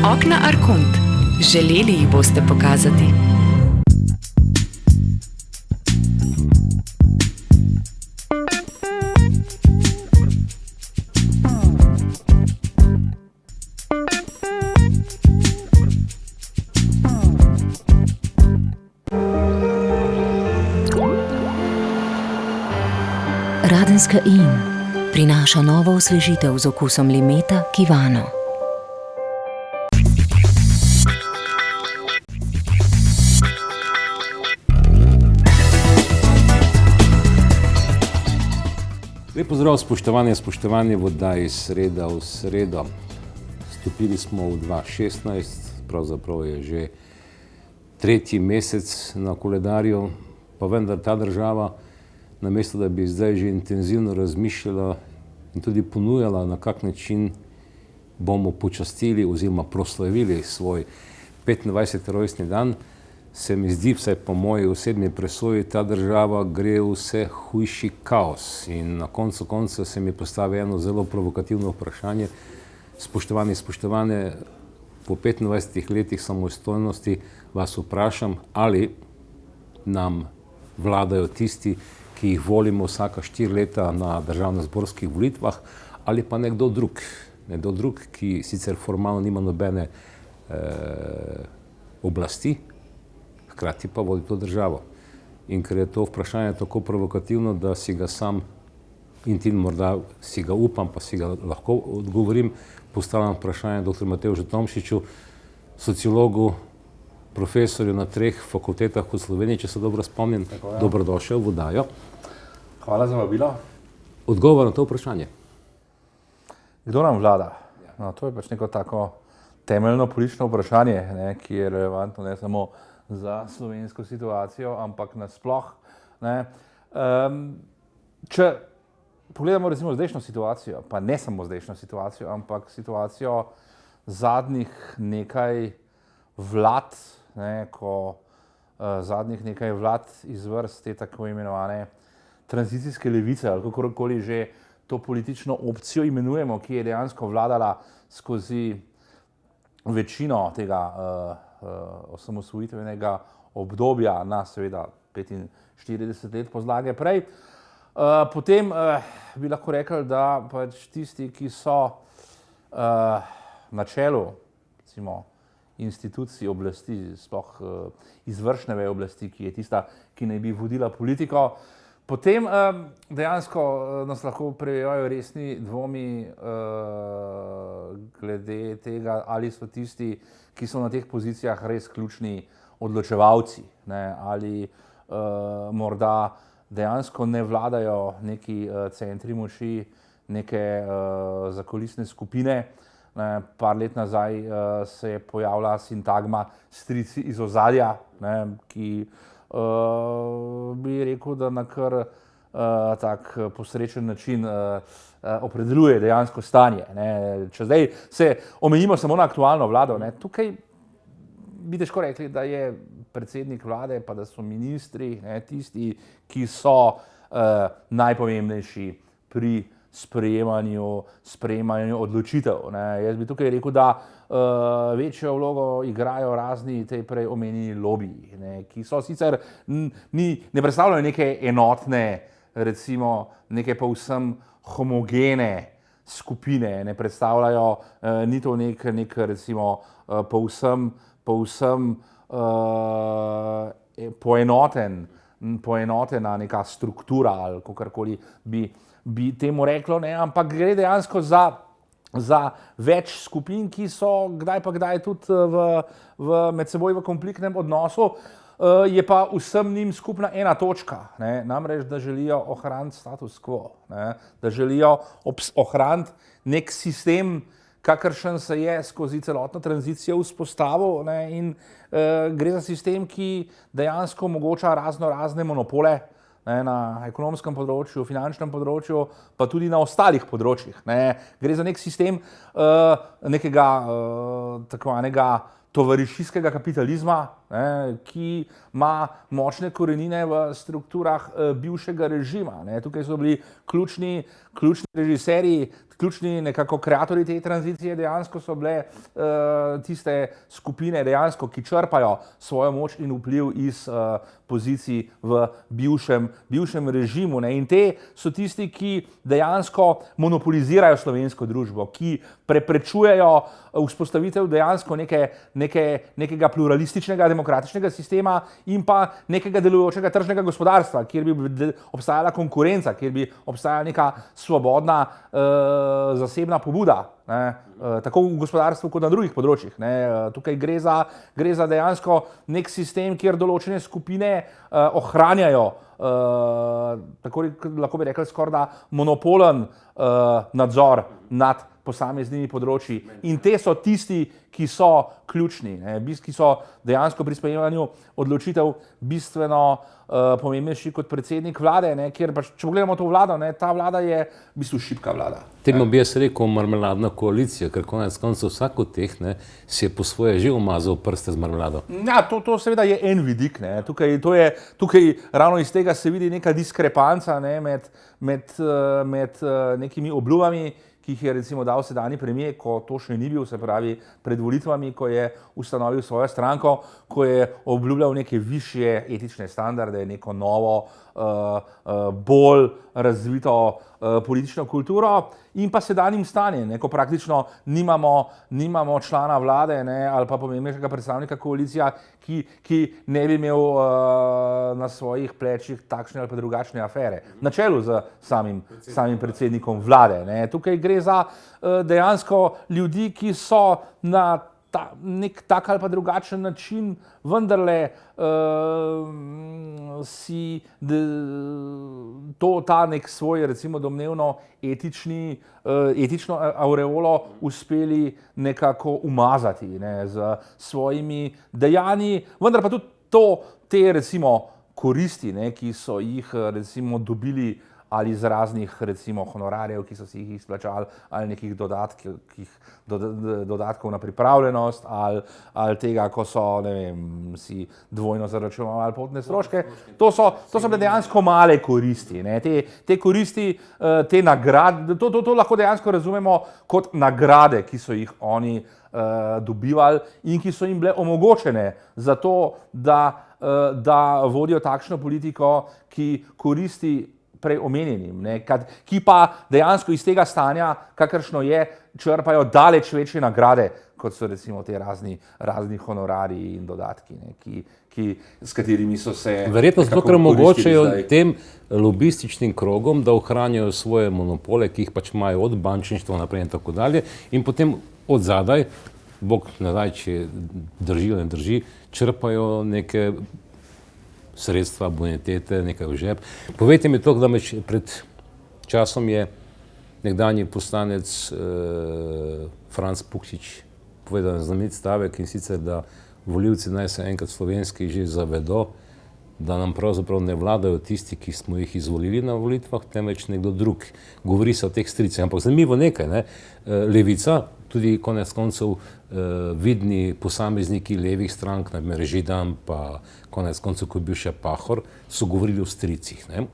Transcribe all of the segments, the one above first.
Okna Arkont. Želeli jih boste pokazati. Radenska Inn prinaša novo osvežitev z okusom limeta Kivano. Lep pozdrav, spoštovanje v oddaji Sreda v sredo. Stopili smo v 2016, pravzaprav je že tretji mesec na koledarju, pa vendar ta država, namesto da bi zdaj že intenzivno razmišljala in tudi ponujala, na kak način bomo počastili oziroma proslavili svoj 25. rojstni dan, se mi zdi, vsaj po moji osebni presoji, ta država gre vse hujši kaos. In na koncu konca se mi postavi eno zelo provokativno vprašanje. Spoštovane, po 25 letih samostojnosti vas vprašam, ali nam vladajo tisti, ki jih volimo vsaka 4 leta na državnozborskih volitvah, ali pa nekdo drug, ki sicer formalno nima nobene oblasti, hkrati pa vodi to državo. In ker je to vprašanje tako provokativno, da si ga sam in ti morda si ga upam, pa si ga lahko odgovorim, postavljam vprašanje dr. Matevžu Tomšiču, sociologu, profesorju na 3 fakultetah v Sloveniji, če se dobro spomnim. Dobrodošel v oddajo. Hvala za vabilo. Odgovor na to vprašanje. Kdo nam vlada? No, to je pač neko tako temeljno politično vprašanje, ki je relevantno ne samo za slovensko situacijo, ampak nasploh. Če pogledamo recimo zdajšnjo situacijo, pa ne samo zdajšnjo situacijo, ampak situacijo zadnjih nekaj vlad, zadnjih nekaj vlad iz vrst te tako imenovane tranzicijske levice, ali kakorkoli že to politično opcijo imenujemo, ki je dejansko vladala skozi večino tega osamosvojitvenega obdobja na seveda 45 let pozlage prej. Potem bi lahko rekli, da pač tisti, ki so na čelu recimo institucij oblasti, sploh izvršne veje oblasti, ki je tista, ki naj bi vodila politiko, potem dejansko nas lahko prevejajo resni dvomi glede tega, ali so tisti, ki so na teh pozicijah res ključni odločevalci, ali morda dejansko ne vladajo neki centri moči, neke zakulisne skupine. Par let nazaj se je pojavila sintagma strici iz ozadja, ki bi rekel, da na kar tak posrečen način opredeljuje dejansko stanje. Če zdaj se omejimo samo na aktualno vlado, tukaj bi težko rekli, da je predsednik vlade, pa da so ministri tisti, ki so najpomembnejši pri sprejemanju odločitev. Jaz bi tukaj rekel, da večjo vlogo igrajo razni tej prej omenjeni lobiji, ki so sicer ne predstavljajo neke enotne, recimo neke povsem homogene skupine, ne predstavljajo ni to nek recimo povsem poenotena neka struktura ali kakorkoli bi temu reklo, ampak gre dejansko za več skupin, ki so kdaj pa kdaj tudi med seboj v konfliktnem odnosu, je pa vsem njim skupna ena točka, namreč, da želijo ohraniti status quo, da želijo ohraniti nek sistem, kakršen se je skozi celotno tranzicijo vzpostavil, in gre za sistem, ki dejansko omogoča razne monopole na ekonomskem področju, finančnem področju, pa tudi na ostalih področjih. Gre za nek sistem nekega tako enega tovarišijskega kapitalizma, ne, ki ima močne korenine v strukturah bivšega režima. Ne. Tukaj so bili ključni režiserji, ključni nekako kreatorji te tranzicije, dejansko so bile tiste skupine dejansko, ki črpajo svojo moč in vpliv iz pozicij v bivšem režimu. Ne. In te so tisti, ki dejansko monopolizirajo slovensko družbo, ki preprečujejo vzpostavitev dejansko nekega pluralističnega, demokratičnega sistema in pa nekega delujočega tržnega gospodarstva, kjer bi obstajala konkurenca, kjer bi obstajala neka svobodna zasebna pobuda, ne, tako v gospodarstvu kot na drugih področjih. Ne. Tukaj gre za dejansko nek sistem, kjer določene skupine ohranjajo, tako lahko bi rekli skoraj monopolen nadzor nad posameznimi področji. In te so tisti, ki so ključni, ne, ki so dejansko pri sprejemanju odločitev bistveno pomembnejši kot predsednik vlade, ne, kjer pač, če pogledamo to vlado, ne, ta vlada je v bistvu šibka vlada. Temu bi jaz rekel marmeladna koalicija, ker konec koncev vsak od teh si je po svoje že umazal prste z marmelado. Ja, to seveda je en vidik. Ne. Tukaj ravno iz tega se vidi neka diskrepanca, ne, med nekimi obljubami, ki jih je recimo dal sedanji premier, ko to še ni bil, se pravi pred volitvami, ko je ustanovil svojo stranko, ko je obljubljal neke višje etične standarde, neko novo, bolj razvito politično kulturo in pa sedanjim stanjem, ne, ko praktično nimamo člana vlade, ne, ali pa pomembnejšega predstavnika koalicija, ki ne bi imel na svojih plečih takšne ali pa drugačne afere. Na čelu z samim predsednikom vlade. Ne. Tukaj gre za dejansko ljudi, ki so na nek tak ali pa drugačen način vendarle si ta nek svoj, recimo domnevno etično aureolo uspeli nekako umazati, ne, z svojimi dejanji, vendar pa tudi te recimo koristi, ne, ki so jih recimo dobili ali iz raznih recimo honorarjev, ki so si jih izplačali, ali nekih dodatkov na pripravljenost, ali tega, ko so, ne vem, si dvojno zaračunavali potne stroške. To so bile dejansko male koristi. Ne. Te koristi, te nagrade, to lahko dejansko razumemo kot nagrade, ki so jih oni dobivali in ki so jim bile omogočene za to, da vodijo takšno politiko, ki koristi prej omenjenim, ne, ki pa dejansko iz tega stanja, kakršno je, črpajo daleč večje nagrade, kot so recimo te razni honorariji in dodatki, ne, s katerimi so se verjetno zato, ker omogočajo tem lobističnim krogom, da ohranjajo svoje monopole, ki jih pač imajo od bančništva naprej in tako dalje, in potem od zadaj, bog ne daj, če drži ali ne drži, črpajo neke sredstva, bonitete, nekaj v žep. Povejte mi to, da pred časom je nekdanji poslanec Franc Pukšič povedal znamenit stavek, in sicer, da volivci naj se enkrat slovenski že zavedo, da nam pravzaprav ne vladajo tisti, ki smo jih izvolili na volitvah, temveč nekdo drug. Govori se o teh stricih, ampak zanimivo nekaj, ne? Levica, tudi konec koncev vidni posamezniki levih strank, na primer Židan, pa konec koncev, ko je bil še Pahor, so govorili o stricih. Ne?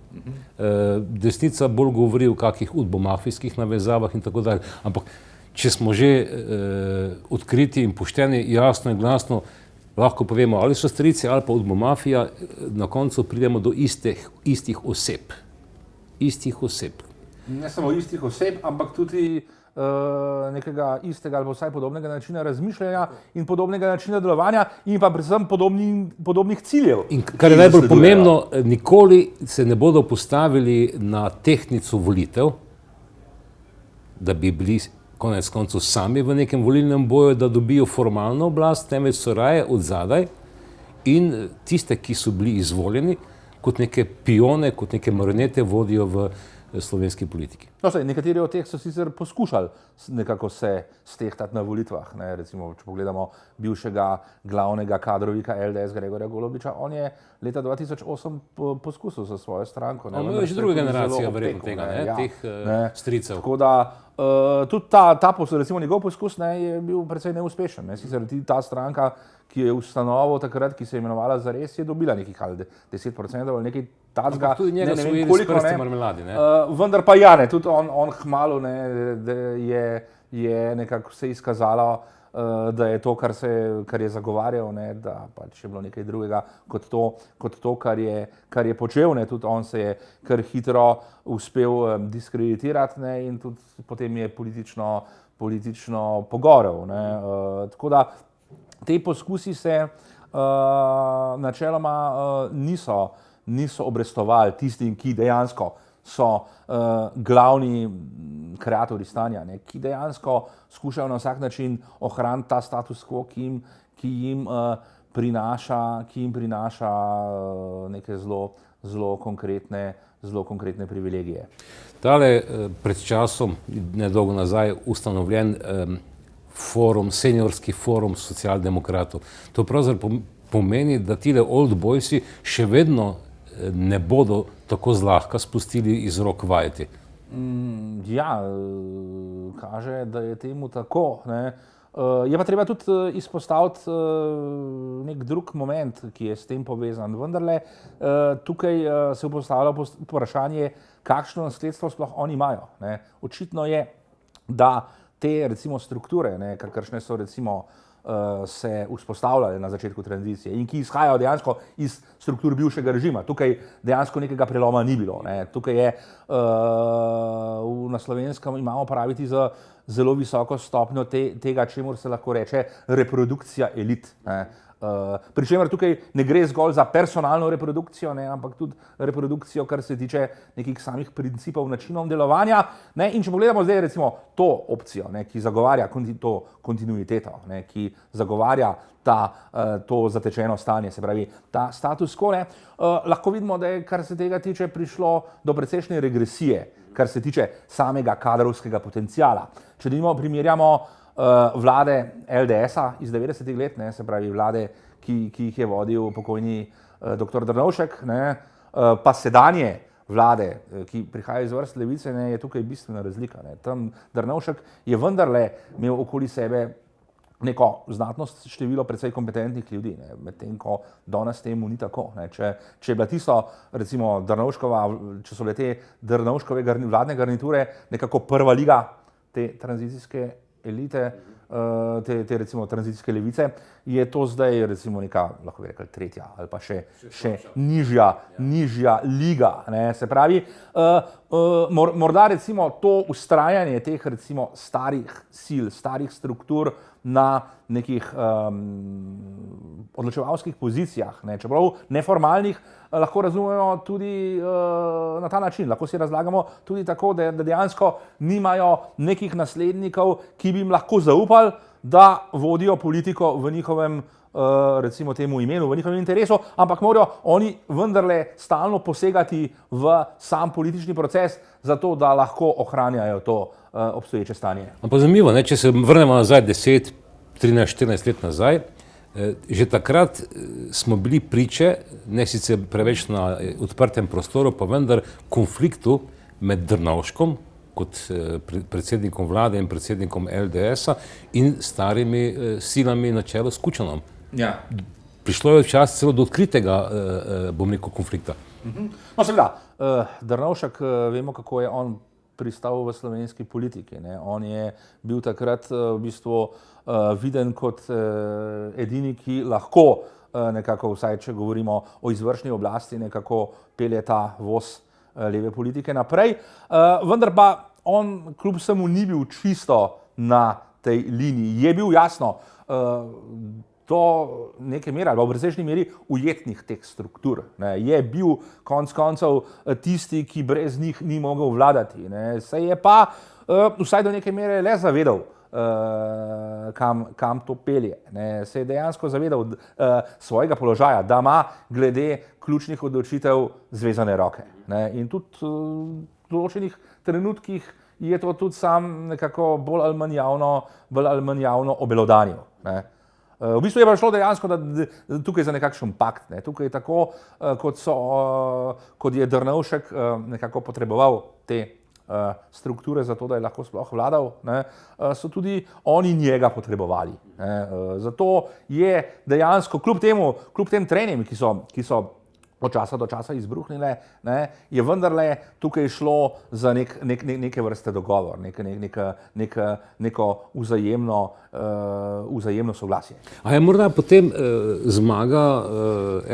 Desnica bolj govori o kakih udbomafijskih navezavah in tako dalje, ampak če smo že odkriti in pošteni, jasno in glasno, lahko povemo, ali so strici ali pa udbomafija, na koncu pridemo do istih oseb. Istih oseb. Ne samo istih oseb, ampak tudi nekega istega ali vsaj podobnega načina razmišljanja in podobnega načina delovanja in pa predvsem podobnih ciljev. In kar je najbolj pomembno, nikoli se ne bodo postavili na tehtnico volitev, da bi bili konec koncev sami v nekem volilnem boju, da dobijo formalno oblast, temveč so raje od zadaj in tiste, ki so bili izvoljeni, kot neke pione, kot neke marionete vodijo v slovenski politiki. No, nekateri od teh so sicer poskušali nekako se stehtati na volitvah. Ne. Recimo, če pogledamo bivšega glavnega kadrovika LDS Gregorja Golobiča, on je leta 2008 poskusil za svojo stranko. On je že druga generacija verjetno tega, teh stricev. Tako da tudi recimo njegov poskus je bil precej neuspešen. Ne. Sicer ta stranka, ki je ustanovil takrat, ki se je imenovala Zares, je dobila nekih 10% ali nekaj tacga. Tudi njega so videli s prsti marmeladi. Vendar pa ja, tudi on hmalu je nekako se izkazalo, da je to, kar je zagovarjal, da pač je bilo nekaj drugega kot to, kar je počel. Tudi on se je kar hitro uspel diskreditirati in tudi potem je politično pogorel. Tako da te poskusi se načeloma niso obrestovali tistim, ki dejansko so glavni kreatorji stanja, ki dejansko skušajo na vsak način ohraniti ta status quo, ki jim prinaša neke zelo konkretne privilegije. Tale pred časom, nedolgo nazaj, ustanovljen seniorski forum socialdemokratov. To pravzaprav pomeni, da tile old boysi še vedno ne bodo tako zlahka spustili iz rok vajeti. Ja, kaže, da je temu tako. Je pa treba tudi izpostaviti nek drug moment, ki je s tem povezan. Vendarle tukaj se postavlja vprašanje, kakšno nasledstvo sploh oni imajo. Očitno je, da te recimo strukture, kakršne so recimo se vzpostavljale na začetku tranzicije in ki izhajajo dejansko iz struktur bivšega režima. Tukaj dejansko nekega preloma ni bilo. Tukaj je na Slovenskem imamo praviti za zelo visoko stopnjo tega, čemur se lahko reče reprodukcija elit. Pri čemer tukaj ne gre zgolj za personalno reprodukcijo, ampak tudi reprodukcijo, kar se tiče nekih samih principov, načinov delovanja. In če pogledamo zdaj recimo to opcijo, ki zagovarja to kontinuiteto, ki zagovarja to zatečeno stanje, se pravi ta status quo, lahko vidimo, da je, kar se tega tiče, prišlo do precejšnje regresije, kar se tiče samega kadrovskega potenciala. Če primerjamo vlade LDS-a iz 90-ih let, se pravi vlade, ki jih je vodil pokojni dr. Drnovšek, pa sedanje vlade, ki prihajajo iz vrst levice, je tukaj bistvena razlika. Tam Drnovšek je vendarle imel okoli sebe neko znatno število precej kompetentnih ljudi, medtem ko danes temu ni tako. Če je bila tisto, recimo Drnovškova, če so bile te Drnovškove vladne garniture nekako prva liga te tranzicijske elite, te recimo tranzicijske levice, je to zdaj recimo neka, lahko bi rekli, tretja ali pa še nižja liga. Se pravi, morda recimo to vztrajanje teh recimo starih sil, starih struktur na nekih odločevalskih pozicijah, čeprav neformalnih, lahko razumemo tudi na ta način. Lahko si razlagamo tudi tako, da dejansko nimajo nekih naslednikov, ki bi jim lahko zaupali, da vodijo politiko v njihovem recimo temu imenu, v njihovem interesu, ampak morajo oni vendarle stalno posegati v sam politični proces, zato da lahko ohranjajo to obstoječe stanje. Ampak zanimivo, če se vrnemo nazaj 10, 13, 14 let nazaj, že takrat smo bili priče, ne sicer preveč na odprtem prostoru, pa vendar konfliktu med Drnovškom kot predsednikom vlade in predsednikom LDS-a in starimi silami na čelu s Kučanom. Ja. Prišlo je včasih celo do odkritega, bom rekel, konflikta. No, seveda, Drnovšek, vemo, kako je on pristal v slovenski politiki. On je bil takrat v bistvu viden kot edini, ki lahko nekako, vsaj če govorimo o izvršni oblasti, nekako pelje ta voz leve politike naprej. Vendar pa on kljub vsemu ni bil čisto na tej liniji. Je bil jasno do neke mere ali v precejšnji meri ujetnih teh struktur. Je bil konec koncev tisti, ki brez njih ni mogel vladati. Se je pa vsaj do neke mere le zavedal, kam to pelje. Se je dejansko zavedal svojega položaja, da ima glede ključnih odločitev zvezane roke. In tudi določenih trenutkih je to tudi sam nekako bolj ali manj javno obelodanil. Ne. V bistvu je pa šlo dejansko tukaj za nekakšen pakt. Ne. Tukaj tako, kot je Drnovšek nekako potreboval te strukture za to, da je lahko sploh vladal, ne, so tudi oni njega potrebovali. Ne. Zato je dejansko kljub tem trenjem, ki so od časa do časa izbruhnile, ne, je vendarle tukaj šlo za neke vrste dogovor, neko vzajemno soglasje. A je morda potem zmaga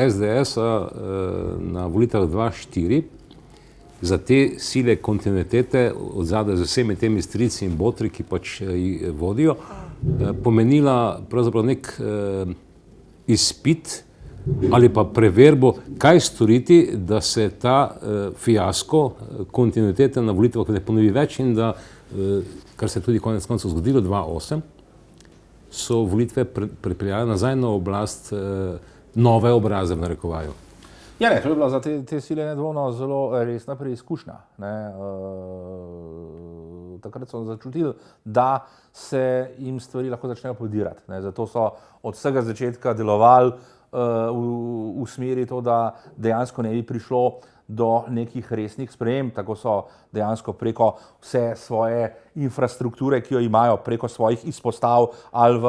SDS-a na volitvah 2004 za te sile kontinuitete od zadaj z vsemi temi strici in botri, ki pač jih vodijo, pomenila pravzaprav nek izpit ali pa preverbo, kaj storiti, da se ta fiasko kontinuitete na volitvah ne ponovi več in da, kar se je tudi konec koncev zgodilo 2008, so volitve pripeljale nazaj na oblast nove obraze v narekovaju. Ja, ne, to je bila za te sile nedvomno zelo resna preizkušnja. Takrat so začutili, da se jim stvari lahko začnejo podirati. Ne. Zato so od vsega začetka delovali v smeri to, da dejansko ne bi prišlo do nekih resnih sprememb, tako so dejansko preko vse svoje infrastrukture, ki jo imajo, preko svojih izpostav ali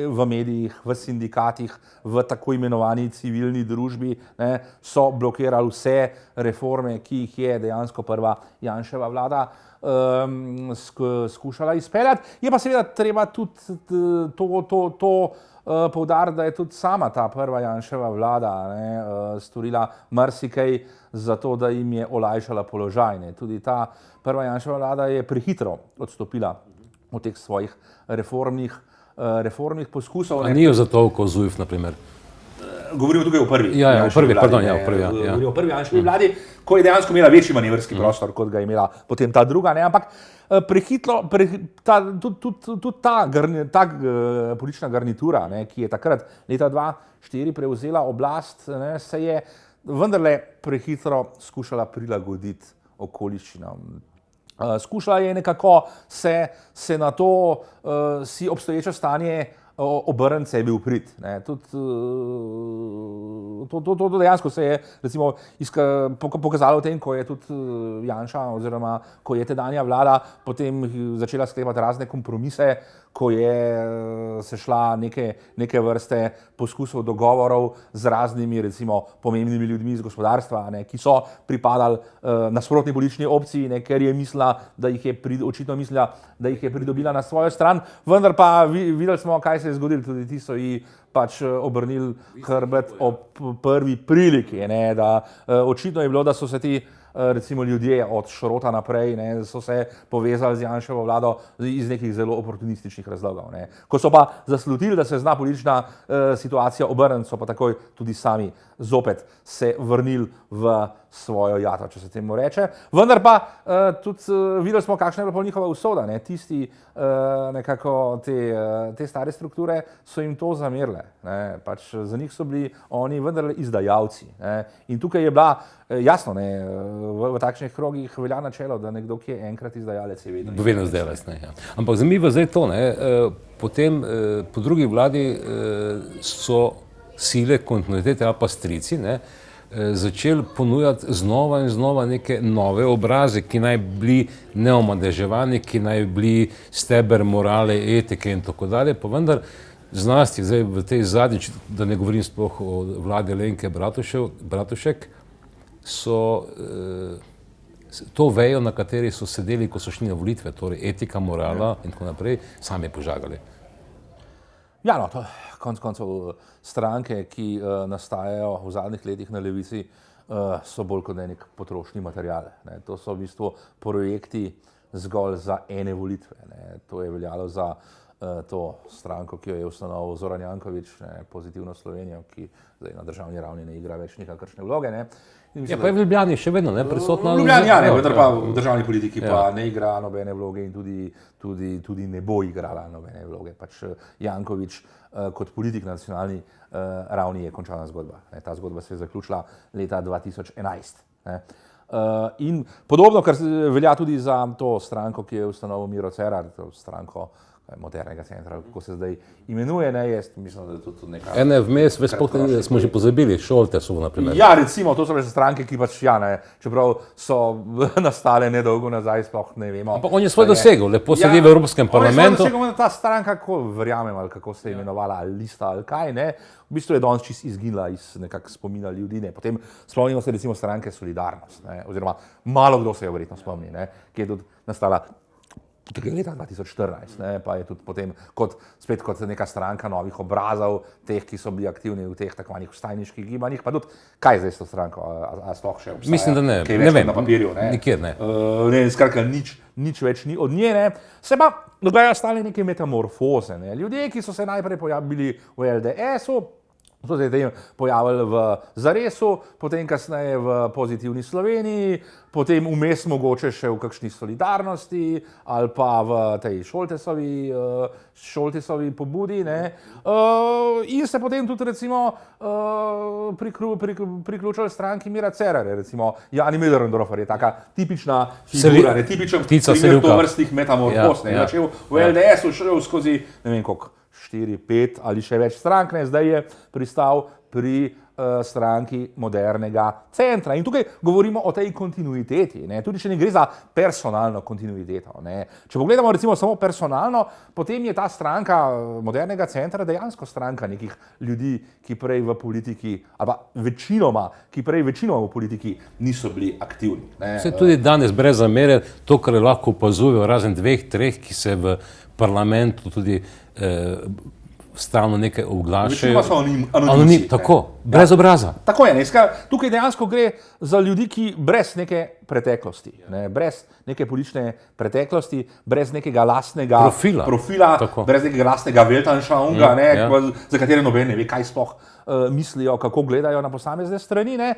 v medijih, v sindikatih, v tako imenovani civilni družbi, ne, so blokirali vse reforme, ki jih je dejansko prva Janševa vlada skušala izpeljati. Je pa seveda treba tudi to poudariti, da je tudi sama ta prva Janševa vlada storila marsikaj za to, da jim je olajšala položaj. Ne. Tudi ta prva Janševa vlada je prehitro odstopila od teh svojih reformnih poskusov. A ni jo zatolkal Zujf, na primer? Govorimo tukaj o prvi. Govorimo o prvi Janševi vladi, ko je dejansko imela večji manevrski prostor, kot ga je imela potem ta druga. Ne? Ampak prehitro, tudi ta politična garnitura, ne, ki je takrat leta 2004 prevzela oblast, ne, se je vendarle prehitro skušala prilagoditi okoliščinam. Skušala je nekako se na to si obstoječe stanje obrniti sebi v prid. To dejansko se je recimo pokazalo v tem, ko je tudi Janša oziroma ko je tedanja vlada potem začela sklepati razne kompromise, ko je se šla neke vrste poskusov dogovorov z raznimi recimo pomembnimi ljudmi iz gospodarstva, ne, ki so pripadali nasprotni politični opciji, ne, ker je mislila, očitno mislila, da jih je pridobila na svojo stran, vendar pa videli smo, kaj se je zgodilo, tudi ti so ji pač obrnili hrbet ob prvi priliki, ne, da očitno je bilo, da so se ti recimo ljudje od Šrota naprej, ne, so se povezali z Janševo vlado iz nekih zelo oportunističnih razlogov. Ne. Ko so pa zaslutili, da se zna politična situacija obrniti, so pa takoj tudi sami zopet se vrnili v svojo jato, če se temu reče. Vendar pa tudi videli smo, kakšna je bila njihova usoda. Ne. Tisti nekako te stare strukture so jim to zamerile. Ne. Pač za njih so bili oni vendarle izdajalci. Ne. In tukaj je bila jasno, ne, v takšnih krogih velja načelo, da nekdo, ki je enkrat izdajalec, je vedno izdajalec. Ja. Ampak zanimivo zdaj to, ne, potem po drugi vladi so sile kontinuitete ali pa strici, ne, začeli ponujati znova in znova neke nove obraze, ki naj bili neomadeževani, ki naj bili steber morale, etike in tako dalje, pa vendar zlasti zdaj v tej zadnji, da ne govorim sploh o vladi Alenke Bratušek, so to vejo, na kateri so sedeli, ko so šli na volitve, torej etika, morala in tako naprej, sami požagali. Ja, no, to konec koncev stranke, ki nastajajo v zadnjih letih na levici, so bolj kot nek potrošni material. Ne. To so v bistvu projekti zgolj za ene volitve. Ne. To je veljalo za to stranko, ki jo je ustanovil Zoran Janković, ne, Pozitivno Slovenijo, ki zdaj na državni ravni ne igra več nikakršne vloge. Ne. Ja, pa je v Ljubljani še vedno, ne, prisotna. V Ljubljani, ja, ne, vendar pa v državni politiki pa ne igra nobene vloge in tudi ne bo igrala nobene vloge. Pač Janković kot politik na nacionalni ravni je končana zgodba. Ne. Ta zgodba se je zaključila leta 2011. Ne. In podobno, kar velja tudi za to stranko, ki je ustanovil Miro Cerar, to stranko modernega centra, kako se zdaj imenuje, ne, jaz mislim, da je to tudi neka... Ene vmes, smo že pozabili, Šoltesovo, na primer. Ja, recimo, to so bile stranke, ki pač, ja, ne, čeprav so nastale nedolgo nazaj, sploh ne vemo. Ampak on je svoj dosegel, lepo sedi v Evropskem parlamentu. On je svoj dosegel, ta stranka, kako verjamem, ali kako se je imenovala, ali Lista, ali kaj, ne, v bistvu je danes čisto izginila iz nekak spomina ljudi, ne. Potem spomnimo se recimo stranke Solidarnost, ne, oziroma malo kdo se je verjetno spomni, ne, ki je tudi nastala leta 2014, ne, pa je tudi potem spet kot neka stranka novih obrazov, teh, ki so bili aktivni v teh takvanih vstajniških gibanjih, pa tudi, kaj je zdaj s to stranko, a sploh še obstaja? Mislim, da ne, kaj ne vem, na papirju, ne? Nikjer ne. Ne, skratka, nič več ni od nje, ne. Se pa dogajajo stale neke metamorfoze, ne. Ljudje, ki so se najprej pojavili v LDS-u, so se potem pojavili v Zaresu, potem kasneje v Pozitivni Sloveniji, potem vmes mogoče še v kakšni Solidarnosti ali pa v tej Šoltesovi pobudi, ne. In se potem tudi recimo priključili stranki Mira Cerarja, recimo Jani Möderndorfer je taka tipična figura, tipičen primer tovrstnih metamorfoz, ne. Začel v LDS-u, šel skozi, ne vem koliko, 4, 5 ali še več strank, ne, zdaj je pristal pri stranki modernega centra. In tukaj govorimo o tej kontinuiteti, ne, tudi če ne gre za personalno kontinuiteto, ne. Če pogledamo recimo samo personalno, potem je ta stranka modernega centra dejansko stranka nekih ljudi, ki prej v politiki, ali pa večinoma v politiki niso bili aktivni, ne. Vse tudi danes brez zamere, to, kar lahko opazujejo razen 2, 3, ki se v parlamentu tudi stalno nekaj oglašajo. Večinoma so anonimci. Tako, brez obraza. Tako je, ne. Tukaj dejansko gre za ljudi, ki brez neke preteklosti, ne, brez neke politične preteklosti, brez nekega lastnega profila brez nekega lastnega Weltanschauunga, ne, za katere noben ne ve, kaj sploh mislijo, kako gledajo na posamezne strani, ne,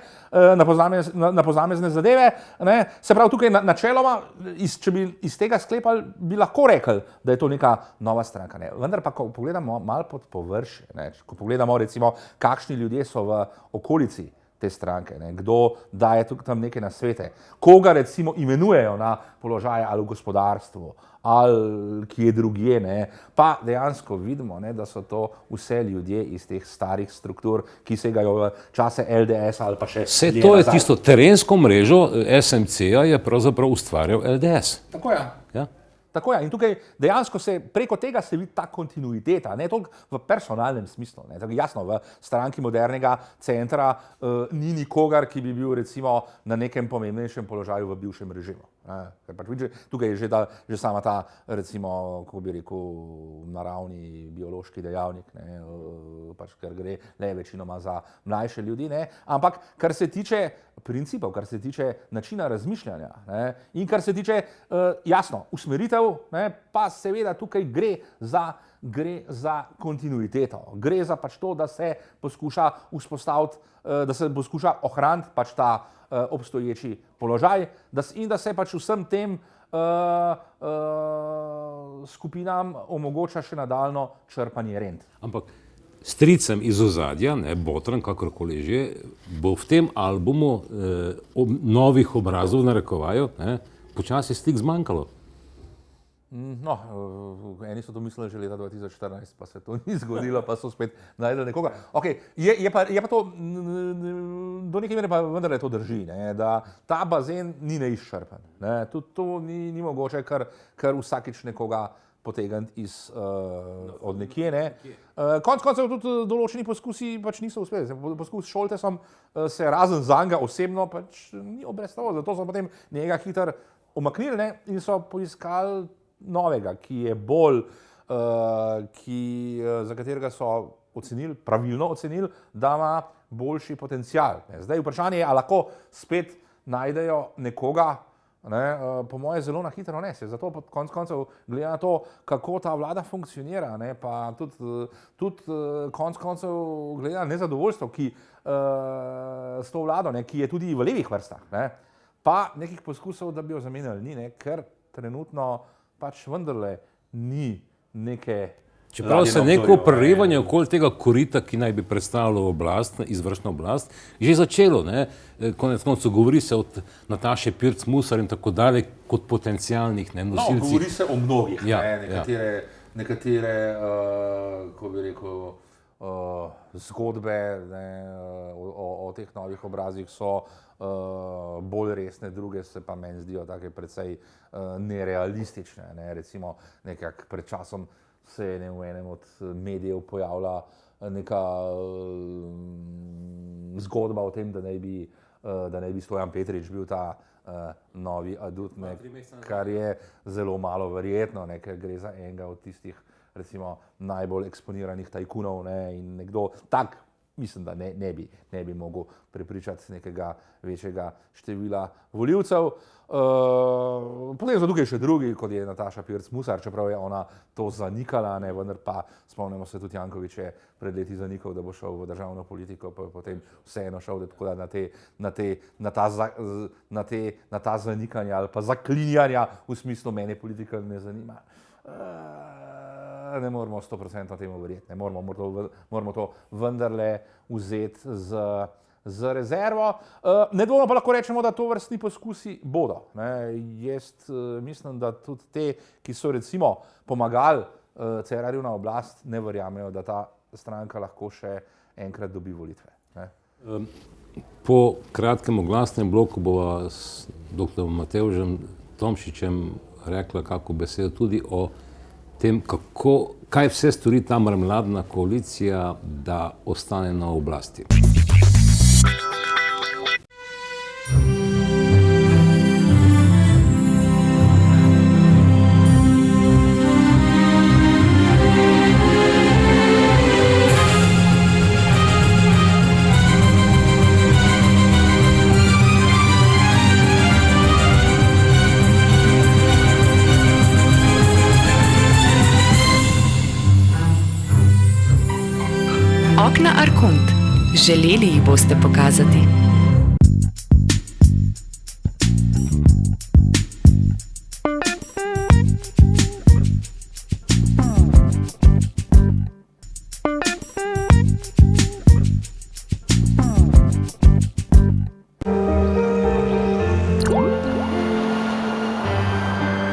na posamezne zadeve. Ne. Se pravi, tukaj načeloma, če bi iz tega sklepali, bi lahko rekli, da je to neka nova stranka. Ne. Vendar pa, ko pogledamo malo pod površje, ne, ko pogledamo recimo, kakšni ljudje so v okolici te stranke, ne, kdo daje tam neke nasvete, koga recimo imenujejo na položaje ali v gospodarstvu, ali kje drugje, ne, pa dejansko vidimo, ne, da so to vse ljudje iz teh starih struktur, ki segajo v čase LDS ali pa še vse to je tisto terensko mrežo SMC-ja je pravzaprav ustvarjal LDS. Tako je. Ja. Tako je. In tukaj dejansko preko tega se vidi ta kontinuiteta, ne toliko v personalnem smislu. Ne. Tako jasno, v stranki modernega centra ni nikogar, ki bi bil recimo na nekem pomembnejšem položaju v bivšem režimu. Ker pač tukaj je že sama ta, recimo, kako bi rekel, naravni biološki dejavnik, ne, pač, ker gre le večinoma za mlajše ljudi, ne. Ampak kar se tiče principov, kar se tiče načina razmišljanja, ne, in kar se tiče, jasno, usmeritev, ne, pa seveda tukaj gre za kontinuiteto. Gre za pač to, da se poskuša vzpostaviti, da se poskuša ohraniti pač ta obstoječi položaj in da se pač vsem tem skupinam omogoča še nadaljnjo črpanje rent. Ampak stricem iz ozadja, ne, Botran, kakorkoli že, bo v tem albumu novih obrazov, narekovajo, ne, počasi stik zmanjkalo. No, eni so to mislili že leta 2014, pa se to ni zgodilo, pa so spet najdeli nekoga. Okay, je pa to, do neke mere pa vendar to drži, ne, da ta bazen ni neizčrpan. Ne, tudi to ni mogoče kar vsakič nekoga potegniti od nekje. Ne. Konec koncev tudi določeni poskusi pač niso uspeli. Poskus s Šoltesom se razen zanga osebno pač ni obrestal, zato so potem njega hitro umaknili, ne, in so poiskali novega, ki je bolj, za katerega so pravilno ocenili, da ima boljši potencial. Zdaj vprašanje je, ali lahko spet najdejo nekoga, ne, po moje zelo na hitro ne, se zato konec koncev glede na to, kako ta vlada funkcionira, ne, pa tudi konec koncev glede na nezadovoljstvo, ki s to vlado, ne, ki je tudi v levih vrstah, ne, pa nekih poskusov, da bi jo zamenjali, ni, ne, ker trenutno pač vendarle ni neke Čeprav se neko prerivanje okoli tega korita, ki naj bi predstavljalo oblast, izvršno oblast, že začelo. Ne? Konec koncev govori se od Nataše Pirc Musar in tako dalje kot potencialnih nosilcih. No, govori se o mnogih. Ja, nekatere ko bi rekel, zgodbe o teh novih obrazih so bolj resne, druge se pa meni zdijo take precej nerealistične. Ne? Recimo nekak pred časom se je v enem od medijev pojavila neka zgodba o tem, da naj bi Stojan Petrič bil ta novi adut, kar je zelo malo verjetno, ker gre za enega od tistih recimo najbolj eksponiranih tajkunov, ne, in nekdo tak, mislim, da ne bi mogel prepričati nekega večjega števila volivcev. Potem so tukaj še drugi, kot je Nataša Pirc Musar, čeprav je ona to zanikala, ne, vendar pa spomnimo se tudi Janković je pred leti zanikal, da bo šel v državno politiko, pa je potem vseeno šel, tako da na ta zanikanja ali pa zaklinjanja v smislu mene politika ne zanima. Ne moramo 100% temu verjeti, moramo to vendarle vzeti z rezervo. Nedvomno pa lahko rečemo, da to vrstni poskusi bodo. Jaz mislim, da tudi te, ki so recimo pomagali Cerarju na oblast, ne verjamejo, da ta stranka lahko še enkrat dobi volitve. Po kratkem oglasnem bloku bova s dr. Matevžem Tomšičem rekla kako besedo tudi o tem, kaj vse stori ta marmeladna koalicija, da ostane na oblasti. Okna Arkont. Želeli jih boste pokazati.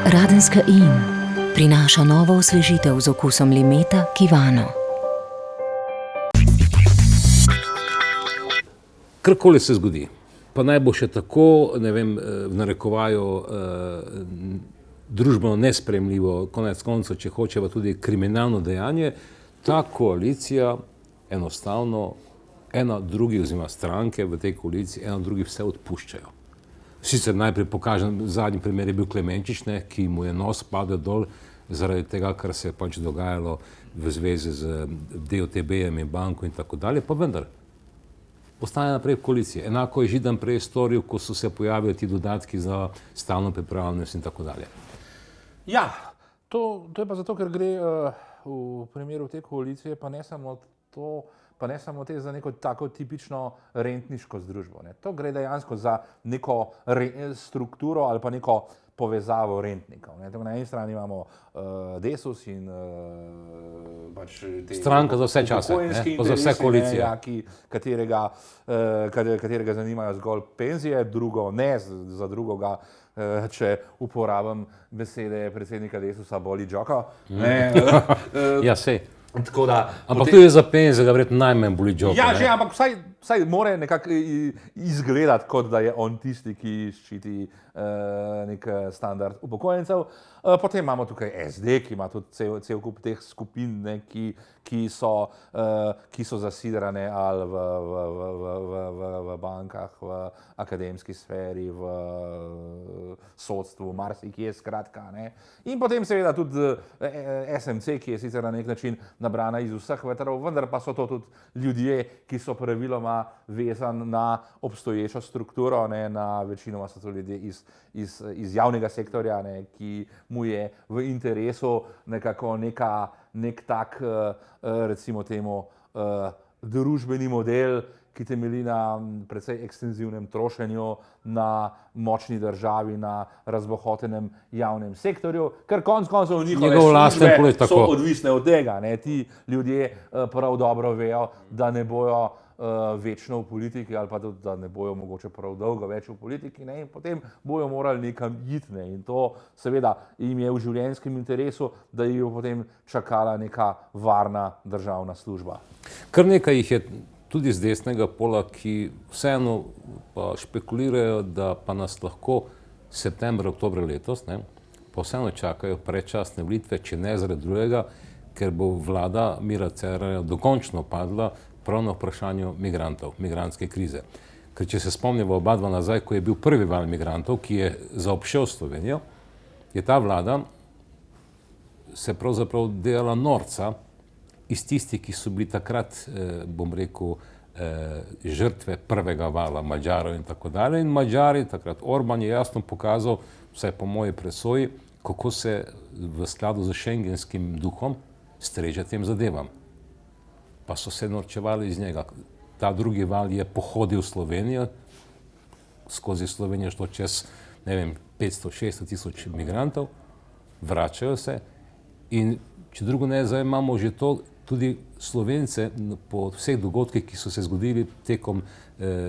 Radenska Inn prinaša novo osvežitev z okusom limeta Kivano. Karkoli se zgodi, pa naj bo še tako, ne vem, v narekovaju družbeno nesprejemljivo, konec koncev, če hočeva tudi kriminalno dejanje, ta koalicija enostavno ena drugi, oziroma stranke v tej koaliciji, ena drugi vse odpuščajo. Sicer najprej pokažem, zadnji primer je bil Klemenčič, ki mu je nos padel dol zaradi tega, kar se je pač dogajalo v zvezi z DOTB-jem in banko in tako dalje, pa vendar. Ostane naprej v koaliciji. Enako je Židan prej storil, ko so se pojavili ti dodatki za stalno pripravljenost in tako dalje. Ja, to je pa zato, ker gre v primeru te koalicije pa ne samo te za neko tako tipično rentniško združbo. Ne. To gre dejansko za neko strukturo ali pa neko povezavo rentnikov. Na eni strani imamo Desus in pač te stranka za vse čase, pa za vse koalicije. Katerega zanimajo zgolj penzije, drugo ne, za drugoga, če uporabim besede predsednika Desusa, boli džoko. Ja, sej. Ampak tudi za penzije ga verjetno najmanj boli džoko. Ja, že, ampak vsaj mora nekako izgledati, kot da je on tisti, ki ščiti nek standard upokojencev. Potem imamo tukaj SD, ki ima tudi cel kup teh skupin, ki so zasidrane ali v bankah, v akademski sferi, v sodstvu, marsikje, skratka. In potem seveda tudi SMC, ki je sicer na nek način nabrana iz vseh vetrov, vendar pa so to tudi ljudje, ki so praviloma vezani na obstoječo strukturo, večinoma so to ljudje iz javnega sektorja, ki mu je v interesu nekako nek tak, recimo temu, družbeni model, ki temelji na precej ekstenzivnem trošenju, na močni državi, na razbohotenem javnem sektorju, ker konec koncev njihove službe so odvisne od tega. Ne. Ti ljudje prav dobro vejo, da ne bojo večno v politiki ali pa tudi, da ne bojo mogoče prav dolgo več v politiki, ne, in potem bojo morali nekam iti, ne, in to seveda jim je v življenjskem interesu, da jih bo potem čakala neka varna državna služba. Kar nekaj jih je tudi z desnega pola, ki vseeno pa špekulirajo, da pa nas lahko septembra, oktobra letos, ne, pa vseeno čakajo predčasne volitve, če ne zaradi drugega, ker bo vlada Mira Cerarja dokončno padla prav na vprašanju migrantov, migrantske krize. Ker če se spomnimo oba dva nazaj, ko je bil prvi val migrantov, ki je zaobšel Slovenijo, je ta vlada se pravzaprav delala norca iz tistih, ki so bili takrat, bom rekel, žrtve prvega vala, Madžarov in tako dalje. In Madžari, takrat Orban je jasno pokazal, vsaj po moji presoji, kako se v skladu z šengenskim duhom streže tem zadevam. Pa so se norčevali iz njega. Ta drugi val je pohodil Slovenijo, skozi Slovenijo šlo čez, ne vem, 500-600 tisoč migrantov, vračajo se in če drugo ne, zdaj imamo že to, tudi Slovence po vseh dogodkih, ki so se zgodili tekom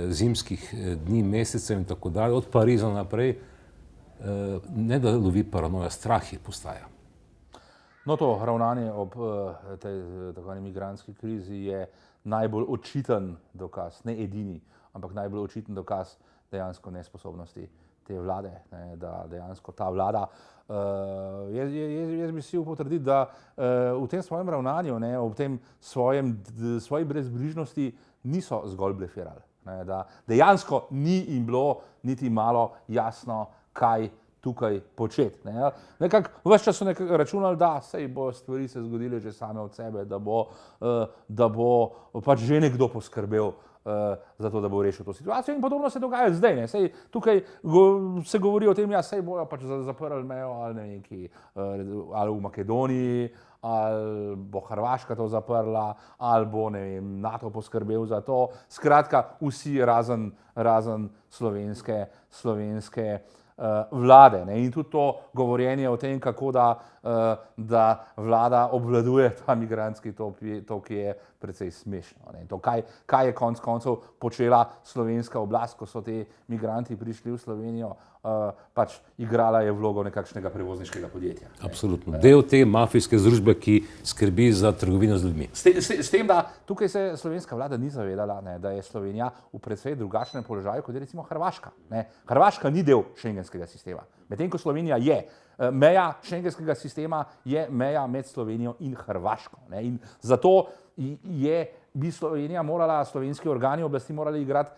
zimskih dni, mesecev in tako dalje, od Pariza naprej, ne da lovi paranoja, strah jih postaja. No, to ravnanje ob tej tako zvani migrantski krizi je najbolj očiten dokaz, ne edini, ampak najbolj očiten dokaz dejansko nesposobnosti te vlade, ne, da dejansko ta vlada, jaz bi si potrditi, da v tem svojem ravnanju, ne, ob tem svoji brezbrižnosti niso zgolj blefirali, ne, da dejansko ni jim bilo niti malo jasno, kaj tukaj početi. Nekako ves čas so računali, da sej bo stvari se zgodile že same od sebe, da bo pač že nekdo poskrbel za to, da bo rešil to situacijo, in podobno se dogaja zdaj. Ne. Sej tukaj se govori o tem, ja, sej bojo pač zaprli mejo ali ne vem kje, ali v Makedoniji, ali bo Hrvaška to zaprla, ali bo, ne vem, NATO poskrbel za to. Skratka, vsi razen slovenske vlade. Ne. In tudi to govorjenje o tem, kako da vlada obvladuje ta migrantski tok, je precej smešno. Ne. To, kaj je konec koncev počela slovenska oblast, ko so ti migranti prišli v Slovenijo, pač igrala je vlogo nekakšnega prevozniškega podjetja. Absolutno. Del te mafijske združbe, ki skrbi za trgovino z ljudmi. S tem, da tukaj se slovenska vlada ni zavedala, ne, da je Slovenija v precej drugačnem položaju, kot je recimo Hrvaška. Ne. Hrvaška ni del šengenskega sistema, medtem ko Slovenija je. Meja šengenskega sistema je meja med Slovenijo in Hrvaško. Ne. In zato bi Slovenija morala, slovenski organi oblasti morali igrati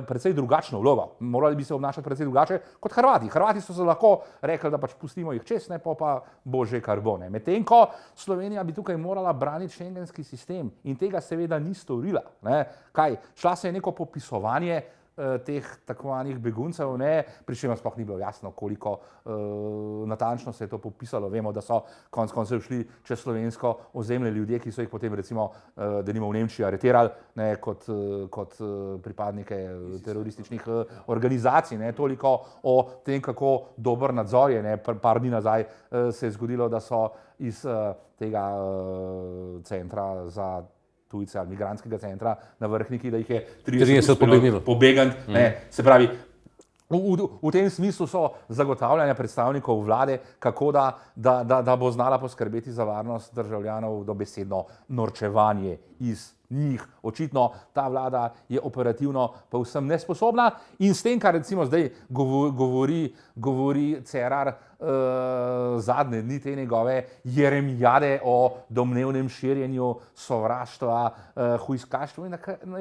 precej drugačno vlogo. Morali bi se obnašati precej drugače kot Hrvati. Hrvati so se lahko rekli, da pač pustimo jih čez, ne, pa bo že kar bo. Medtem ko Slovenija bi tukaj morala braniti šengenski sistem in tega seveda ni storila. Ne. Kaj? Šla se je neko popisovanje teh tako zvanih beguncev, ne, pri čemer sploh ni bilo jasno, koliko natančno se je to popisalo. Vemo, da so konec koncev šli čez slovensko ozemlje ljudje, ki so jih potem recimo denimo v Nemčiji aretirali, ne, kot pripadnike terorističnih organizacij. Ne. Toliko o tem, kako dober nadzor je. Ne. Par dni nazaj se je zgodilo, da so iz tega centra za tujce ali migrantskega centra na Vrhniki, da jih je 30 pobegnilo. Se pravi, v tem smislu so zagotavljanja predstavnikov vlade, kako da bo znala poskrbeti za varnost državljanov, dobesedno norčevanje iz njih. Očitno ta vlada je operativno povsem nesposobna in s tem, kar recimo zdaj govori Cerar zadnje dni, te njegove jeremijade o domnevnem širjenju sovraštva, hujskaštva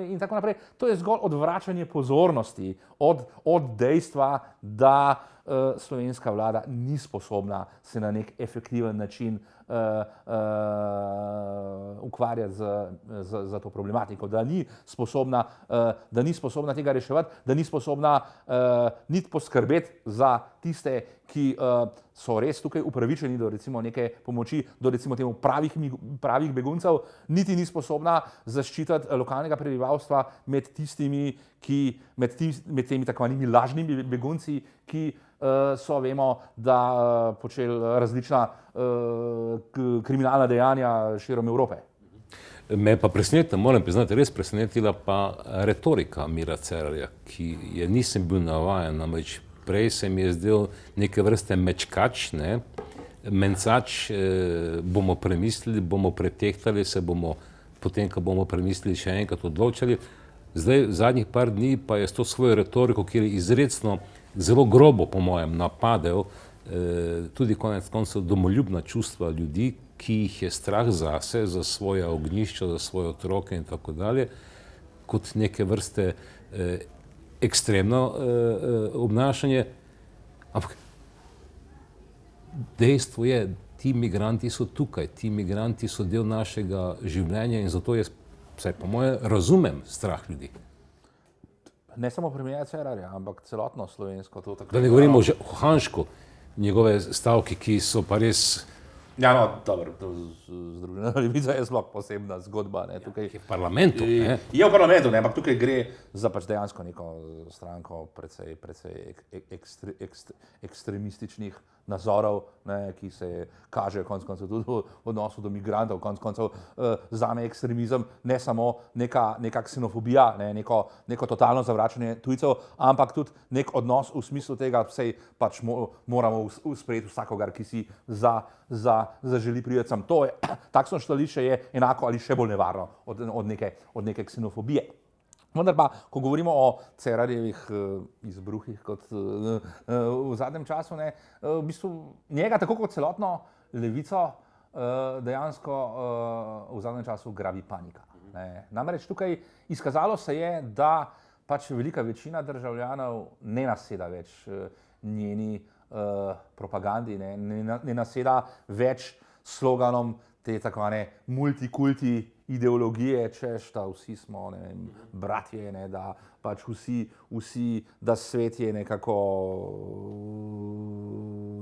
in tako naprej, to je zgolj odvračanje pozornosti od dejstva, da slovenska vlada ni sposobna se na nek efektiven način ukvarjati z to problematiko, da ni sposobna tega reševati, da ni sposobna niti poskrbeti za tiste, ki so res tukaj upravičeni do recimo neke pomoči, do recimo temu pravih beguncev, niti ni sposobna zaščititi lokalnega prebivalstva med tistimi, med temi tako imenovanimi lažnimi begunci, ki so, vemo, da počeli različna kriminalna dejanja širom Evrope. Me pa presenetila, moram priznati, res presenetila pa retorika Mira Cerarja, ki je nisem bil navajen, namreč prej se mi je zdel neke vrste mečkač, ne, mencač, bomo premislili, bomo pretehtali, se bomo potem, ko bomo premislili, še enkrat odločili. Zdaj, zadnjih par dni pa je s to svojo retoriko, kjer je izrecno zelo grobo, po mojem, napadel tudi konec koncev domoljubna čustva ljudi, ki jih je strah zase, za svoja ognjišča, za svoje otroke in tako dalje, kot neke vrste ekstremno obnašanje. Ampak dejstvo je, ti migranti so tukaj, ti migranti so del našega življenja in zato jaz, vsaj po moje, razumem strah ljudi. Ne samo premijera Cerarja, ampak celotno slovensko. Da ne govorimo o Hanšku, njegove stavki, ki so pa res... Ja, no, dobro, Združena levica je zelo posebna zgodba. Ne, tukaj, v parlamentu. Ne? Je v parlamentu, ne, ampak tukaj gre za pač dejansko neko stranko precej ekstremističnih nazorov, ne, ki se kažejo konec koncev tudi v odnosu do migrantov. Konec koncev zame ekstremizem ne samo neka ksenofobija, ne, neko totalno zavračanje tujcev, ampak tudi nek odnos v smislu tega, sej pač moramo sprejeti vsakogar, ki si zaželi priti sem. To je, takšno stališče je enako ali še bolj nevarno od neke ksenofobije. Vendar pa, ko govorimo o Cerarjevih izbruhih kot v zadnjem času, ne, v bistvu njega, tako kot celotno levico, dejansko v zadnjem času grabi panika. Ne. Namreč tukaj izkazalo se je, da pač velika večina državljanov ne naseda več njeni propagandi, ne naseda več sloganom te takvane multikulti ideologije, češ, da vsi smo, ne vem, bratje, ne, da pač vsi, da svet je nekako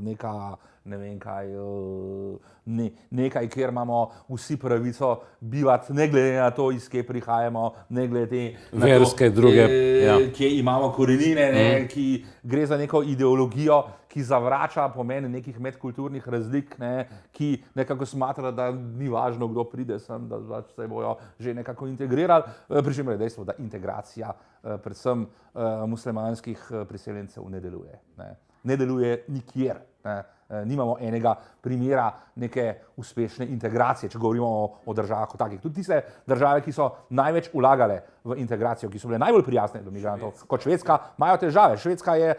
neka, ne vem kaj, nekaj, kjer imamo vsi pravico bivati, ne glede na to, iz kje prihajamo, ne glede na verske, druge, kje imamo korenine, ne, ki gre za neko ideologijo, ki zavrača pomen nekih medkulturnih razlik, ne, ki nekako smatra, da ni važno, kdo pride sem, da se bojo že nekako integrirali. Pri čemer je dejstvo, da integracija predvsem muslimanskih priseljencev ne deluje. Ne deluje nikjer. Ne. Nimamo enega primera neke uspešne integracije, če govorimo o državah kot takih. Tudi tiste države, ki so največ vlagale v integracijo, ki so bile najbolj prijazne do migrantov, kot Švedska, imajo težave. Švedska je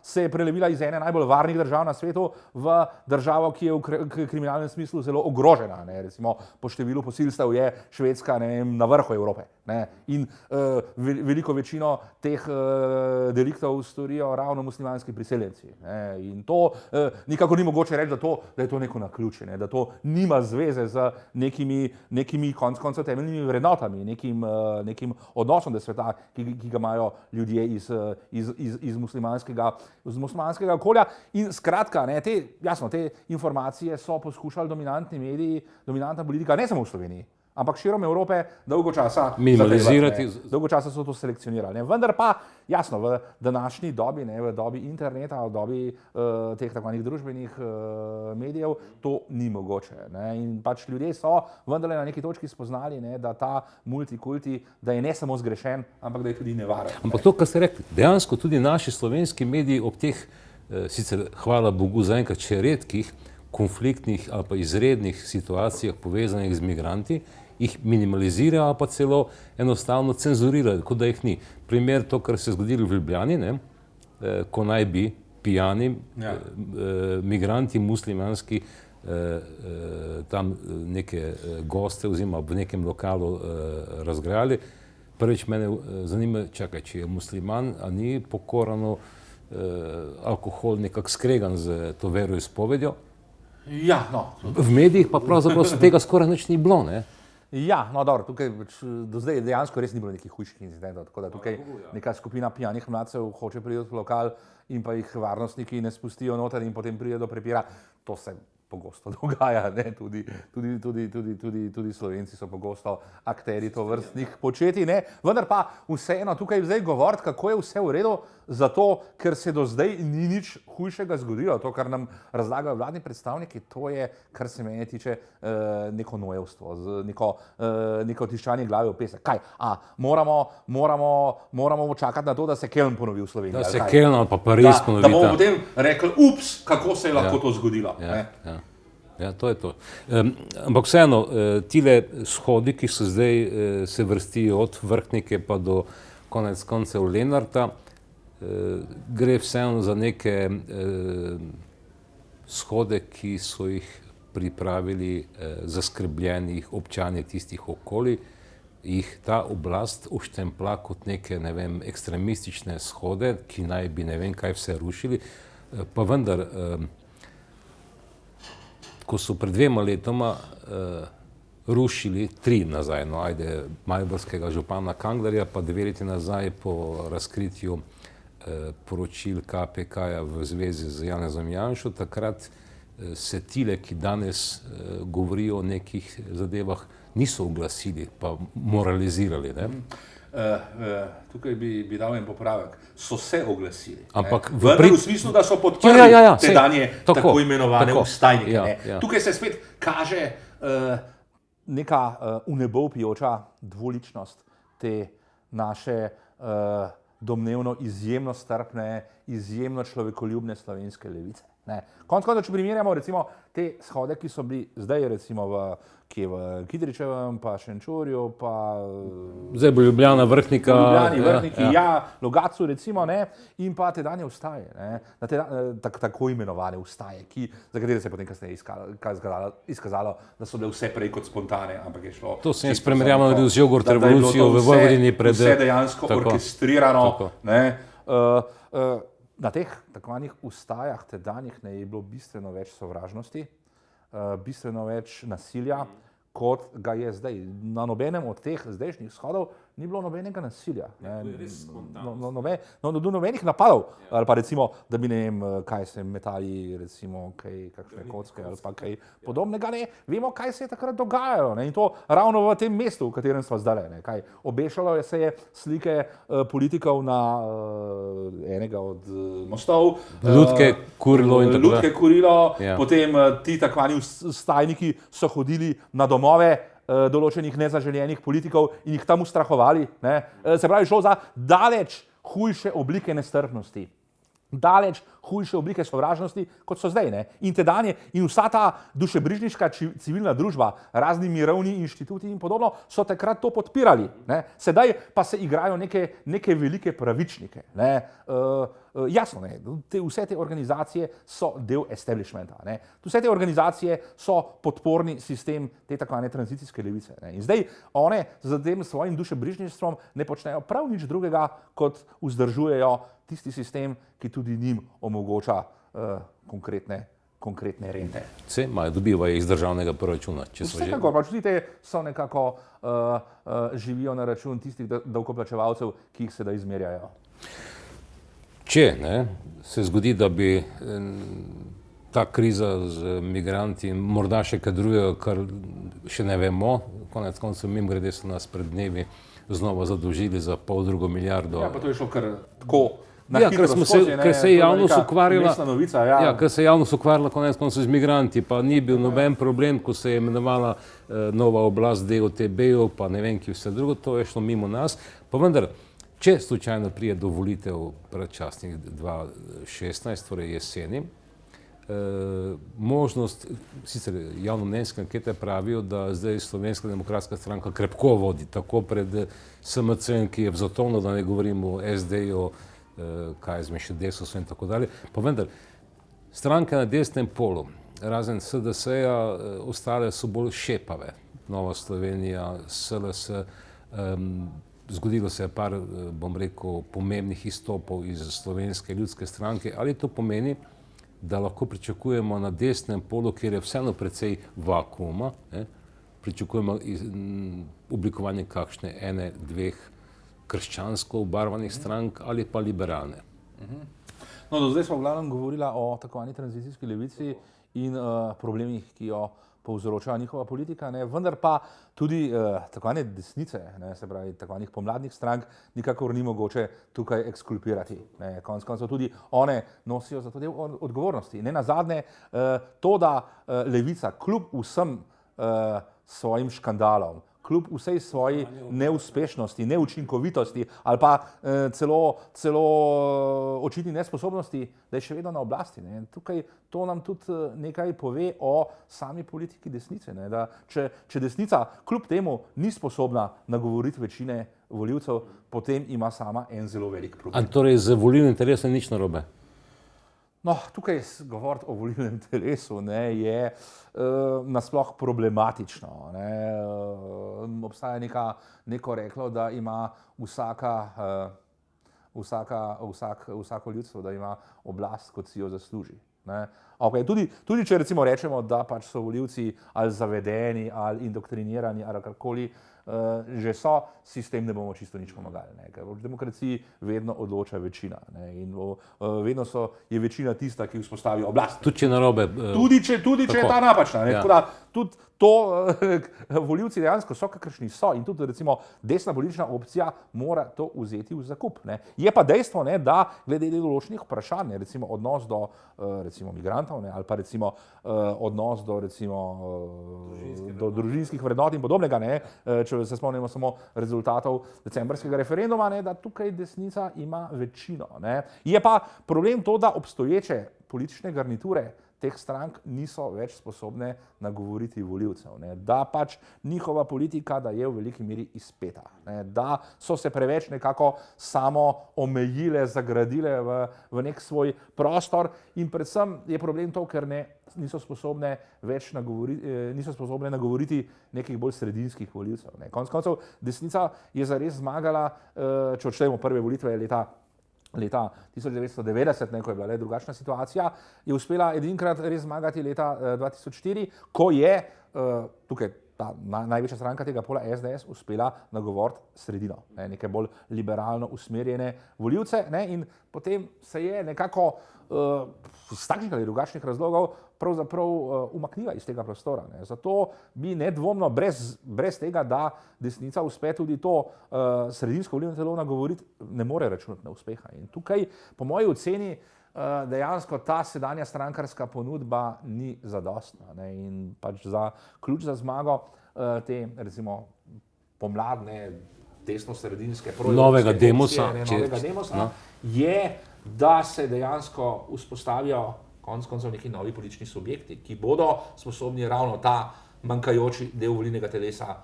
se je prelevila iz ene najbolj varnih držav na svetu v državo, ki je v kriminalnem smislu zelo ogrožena. Ne. Recimo po številu posilstev je Švedska, ne vem, na vrhu Evrope. Ne. In veliko večino teh deliktov storijo ravno muslimanski priseljenci. Ne. In to nikakor ni mogoče reči, da je to neko naključje, ne, da to nima zveze z nekimi koncev temeljnimi vrednotami, nekim odnosom do sveta, ki ga imajo ljudje iz muslimanskega okolja. In skratka, ne, te informacije so poskušali dominantni mediji, dominantna politika, ne samo v Sloveniji, ampak širom Evrope dolgo časa minimalizirati. Dolgo časa so to selekcionirali. Ne. Vendar pa, jasno, v današnji dobi, ne, v dobi interneta, v dobi teh takvanih družbenih medijev, to ni mogoče. Ne. In pač ljudje so vendarle na neki točki spoznali, ne, da ta multikulti, da je ne samo zgrešen, ampak da je tudi nevaren. Ampak to, kar ste rekli, dejansko tudi naši slovenski mediji ob teh, sicer hvala Bogu zaenkrat še redkih, konfliktnih ali pa izrednih situacijah povezanih z migranti, jih minimalizirajo ali pa celo enostavno cenzurirajo, kot da jih ni. Primer to, kar se je zgodilo v Ljubljani, ne, ko naj bi pijani migranti muslimanski tam neke goste oziroma v nekem lokalu razgrajali. Prvič mene zanima, čakaj, če je musliman, a ni pokorano alkohol nekako skregan z to veroizpovedjo. Ja, no. V medijih pa pravzaprav tega skoraj nič ni bilo, ne? Ja, no dobro, tukaj do zdaj dejansko res ni bilo nekih hujših incidentov, tako da tukaj neka skupina pijanih mladcev hoče priti v lokal in pa jih varnostniki ne spustijo noter in potem pride do prepira. To se pogosto dogaja, ne? Tudi Slovenci so pogosto akteri tovrstnih početij, ne? Vendar pa vseeno tukaj zdaj govoriti, kako je vse v redu, zato ker se do zdaj ni nič hujšega zgodilo. To, kar nam razlagajo vladni predstavniki, to je, kar se mene tiče, neko nojevstvo, neko tiščanje glave v pesek. Kaj? Moramo čakati na to, da se Kelm ponovi v Sloveniji. Da se Kelm ali pa Pariz ponovi. Da bomo potem rekli, ups, kako se je lahko to zgodilo. Ja, to je to. Ampak vseeno, tile shodi, ki so zdaj se vrstijo od Vrhnike pa do konec koncev Lenarta, gre vseeno za neke shode, ki so jih pripravili zaskrbljeni občani tistih okolij, jih ta oblast uštempla kot neke, ne vem, ekstremistične shode, ki naj bi ne vem kaj vse rušili, pa vendar, ko so pred 2 letoma rušili 3 nazaj, no ajde, mariborskega župana Kanglerja, pa 2 leti nazaj po razkritju poročil KPK-ja v zvezi z Janezom Janšo, takrat se tile, ki danes govorijo o nekih zadevah, niso oglasili, pa moralizirali, ne? Tukaj bi dal en popravek. So se oglasili. Ampak v smislu, da so podprli tedanje tako imenovane vstajnike. Tukaj se spet kaže neka vnebovpijoča dvoličnost te naše domnevno izjemno strpne, izjemno človekoljubne slovenske levice. Konec koncev, če primerjamo recimo te shode, ki so bili zdaj recimo v Kidričevem, pa Šenčurju, pa zdaj bo Ljubljana, Vrhnika, Vrhniki, Logatcu recimo, ne, in pa tedanje vstaje, tako imenovane vstaje, za katere se je potem kasneje izkazalo, da so bile vse prej kot spontane, ampak je šlo. To se je spremerjamo naredil z jogurt revolucijo v Vojvodini pred... Vse dejansko orkestrirano, ne. Na teh takovanih vstajah tedanjih je bilo bistveno več sovražnosti, bistveno več nasilja, kot ga je zdaj. Na nobenem od teh zdajšnjih shodov ni bilo nobenega nasilja. Nobenih napadov. Ali pa recimo, da bi ne vem, kaj se metali, recimo, kakšne kocke ali pa kaj podobnega. Ne, vemo, kaj se je takrat dogajalo. In to ravno v tem mestu, v katerem smo zdaj. Obešalo se je slike politikov na enega od mostov. Lutke Kurilo in tako dalje. Lutke Kurilo, potem ti takvani vstajniki so hodili na domove določenih nezaželenih politikov in jih tam ustrahovali. Se pravi, šlo za daleč hujše oblike nestrpnosti, daleč hujše oblike sovražnosti, kot so zdaj. In tedanje, in vsa ta dušebrižniška civilna družba, razni mirovni inštituti in podobno, so takrat to podpirali. Sedaj pa se igrajo neke velike pravičnike. Jasno, vse te organizacije so del establishmenta. Vse te organizacije so podporni sistem te takvane tranzicijske levice. In zdaj one z tem svojim dušebrižništvom ne počnejo prav nič drugega, kot vzdržujejo tisti sistem, ki tudi njim omogoča konkretne rente. Vse imajo, dobivajo iz državnega proračuna. Vsekakor, pač tudi te so nekako živijo na račun tistih davkoplačevalcev, ki jih sedaj izmerjajo. Če se zgodi, da bi ta kriza z migranti, morda še kaj drugega, kar še ne vemo, konec koncev mimogrede so nas pred dnevi znova zadolžili za 0,5 milijardo. Ja, pa to je šlo kar tako na hitro skozi, ker se je javnost ukvarjala, ker se je javnost ukvarjala konec koncev z migranti, pa ni bil noben problem, ko se je imenovala nova oblast DOTB-ov, pa ne vem, ki vse drugo, to je šlo mimo nas, pa vendar, če slučajno prije do volitev predčasnih 2016, torej jeseni, možnost, sicer javnomnenjske ankete pravijo, da zdaj Slovenska demokratska stranka krepko vodi, tako pred SMC-em, ki je vzotovno, da ne govorimo o SD-ju, kaj zme še Desusu in tako dalje, pa vendar, stranke na desnem polu, razen SDS-ja, ostale so bolj šepave. Nova Slovenija, SLS, zgodilo se je par, bom rekel, pomembnih izstopov iz Slovenske ljudske stranke. Ali to pomeni, da lahko pričakujemo na desnem polu, kjer je vseeno precej vakuuma, pričakujemo oblikovanje kakšne ene, dveh krščansko obarvanih strank ali pa liberalne. No, do zdaj smo v glavnem govorili o tako imenovani tranzicijski levici in problemih, ki jo povzroča njihova politika, ne? Vendar pa tudi tako imenovane desnice, ne? Se pravi tako imenovanih pomladnih strank, nikakor ni mogoče tukaj ekskulpirati. Konec koncev tudi one nosijo za to del odgovornosti. Ne nazadnje to, da levica kljub vsem svojim škandalom, kljub vsej svoji neuspešnosti, neučinkovitosti ali pa celo očitni nesposobnosti, da je še vedno na oblasti. Ne. Tukaj to nam tudi nekaj pove o sami politiki desnice. Ne. Da če desnica kljub temu ni sposobna nagovoriti večine volivcev, potem ima sama en zelo velik problem. A torej z volilnim telesom nič narobe? No, tukaj govoriti o volilnem telesu je nasploh problematično. Obstaja neko reklo, da ima vsako ljudstvo, da ima oblast, kot si jo zasluži. Okay, tudi če recimo rečemo, da pač so volivci ali zavedeni ali indoktrinirani ali karkoli, že so, sistem ne bomo čisto nič pomagali. Ker v demokraciji vedno odloča večina. In vedno je večina tista, ki vzpostavi oblast. Tudi če je narobe. Tudi če je ta napačna. Ja. Tako da tudi to volivci dejansko so, kakršni so, in tudi recimo desna politična opcija mora to vzeti v zakup. Je pa dejstvo, da glede določenih vprašanj, recimo odnos do recimo migrantov ali pa recimo odnos do družinskih vrednot in podobnega, če se spomnimo samo rezultatov decembrskega referenduma, da tukaj desnica ima večino. Je pa problem to, da obstoječe politične garniture teh strank niso več sposobne nagovoriti volivcev, da pač njihova politika da je v veliki meri izpeta, da so se preveč nekako samo omejile, zagradile v nek svoj prostor in predvsem je problem to, ker niso sposobne več nagovoriti nekih bolj sredinskih volivcev. Konec koncev desnica je zares zmagala, če odštejemo prve volitve leta 1990, ko je bila drugačna situacija, je uspela edinkrat res zmagati leta 2004, ko je tukaj ta največja stranka tega pola SDS uspela nagovoriti sredino, neke bolj liberalno usmerjene volivce, in potem se je nekako iz takšnih ali drugačnih razlogov pravzaprav umaknila iz tega prostora. Zato bi nedvomno brez tega, da desnica uspe tudi to sredinsko volilno telo nagovoriti, ne more računati na uspeha. In tukaj, po moji oceni, dejansko ta sedanja strankarska ponudba ni zadostna. In pač ključ za zmago te, recimo, pomladne, desno-sredinske novega demosa, je, da se dejansko vzpostavijo konec koncev neki novi politični subjekti, ki bodo sposobni ravno ta manjkajoči del volilnega telesa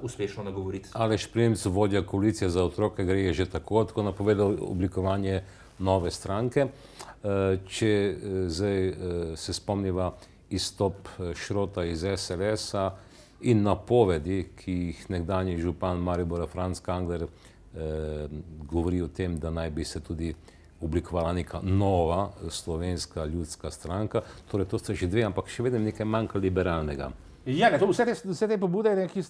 uspešno nagovoriti. Aleš Primc, vodja koalicije za otroke, gre že tako napovedal oblikovanje nove stranke. Če zdaj se spomniva izstop Šrota iz SLS-a in napovedi, ki jih nekdanji župan Maribora Franc Kangler govori o tem, da naj bi se tudi oblikovala neka nova slovenska ljudska stranka. Torej, to sta že dve, ampak še vedno nekaj manjka liberalnega. Ja, vse te pobude, ki